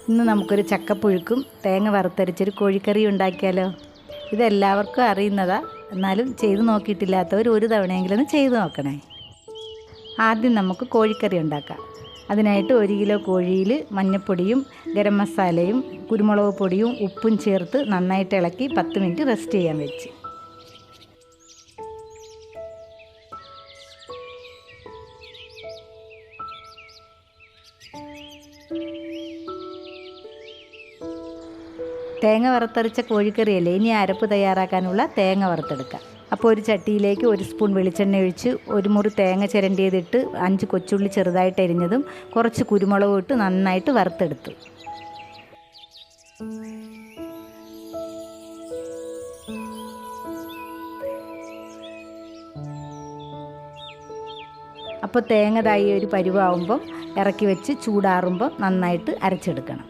ഇന്ന് നമുക്കൊരു ചക്കപ്പുഴുക്കും തേങ്ങ വറുത്തരച്ചൊരു കോഴിക്കറി ഉണ്ടാക്കിയാലോ. ഇതെല്ലാവർക്കും അറിയുന്നതാണ്, എന്നാലും ചെയ്ത് നോക്കിയിട്ടില്ലാത്തവർ ഒരു തവണയെങ്കിലും ഒന്ന് ചെയ്ത് നോക്കണേ. ആദ്യം നമുക്ക് കോഴിക്കറി ഉണ്ടാക്കാം. അതിനായിട്ട് 1 കിലോ കോഴിയിൽ മഞ്ഞൾപ്പൊടിയും ഗരം മസാലയും കുരുമുളക് പൊടിയും ഉപ്പും ചേർത്ത് നന്നായിട്ട് ഇളക്കി 10 മിനിറ്റ് റെസ്റ്റ് ചെയ്യാൻ വെച്ച്. തേങ്ങ വറുത്തരച്ച കോഴിക്കറിയല്ലേ, ഇനി അരപ്പ് തയ്യാറാക്കാനുള്ള തേങ്ങ വറുത്തെടുക്കാം. അപ്പോൾ ഒരു ചട്ടിയിലേക്ക് 1 സ്പൂൺ വെളിച്ചെണ്ണ ഒഴിച്ച് 1 മുറി തേങ്ങ ചിരണ്ടിയതിട്ട് 5 കൊച്ചുള്ളി ചെറുതായിട്ട് അരിഞ്ഞതും കുറച്ച് കുരുമുളകും ഇട്ട് നന്നായിട്ട് വറുത്തെടുത്തു. അപ്പോൾ തേങ്ങ ഒരു പരുവാകുമ്പം ഇറക്കി വെച്ച് ചൂടാറുമ്പോൾ നന്നായിട്ട് അരച്ചെടുക്കണം.